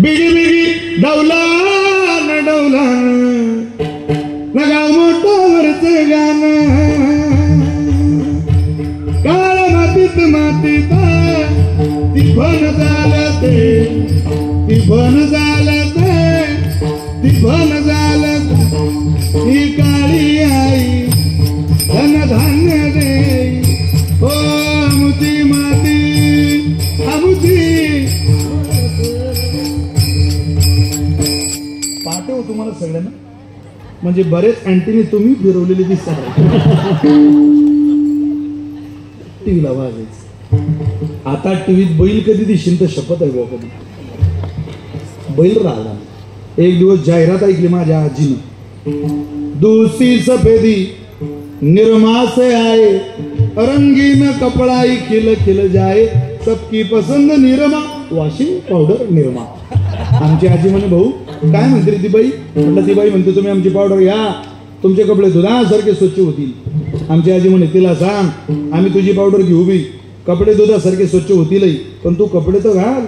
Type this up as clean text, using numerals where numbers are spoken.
बिगी बिगी डौलान डौलान लगाव मोठ्यावरच गाणं काळ मातीत मातीत ती भन झालं ते ती भन झालं ते ती भन झालं ही काळी आई धन धान्य दे हो आमुची माती आमुची पाहते हो तुम्हाला सगळ्यांना म्हणजे बरेच अँटीने तुम्ही फिरवलेले दिसतात टीव्हीला वाजायचं आता टीव्हीत बैल कधी दिसेल तर शपथ आहे बघा कधी बैल राहिला एक दिवस जाहिरात ऐकली माझ्या आजीनं दूसरी सफेदी निरमा से आए रंगीन कपड़ाई खिल खिल जाए सबकी पसंद निरमा वॉशिंग पावडर निरमा आमची आजी म्हणे भाऊ काय म्हणते ती बाई म्हटलं ती बाई म्हणते तुम्ही आमची पावडर घ्या तुमचे कपडे दुधासारखे स्वच्छ होतील आमची आजी म्हणे तिला सांग आम्ही तुझी पावडर घेऊ बी कपडे दुधासारखे स्वच्छ होतीलही पण तू कपडे तर घाल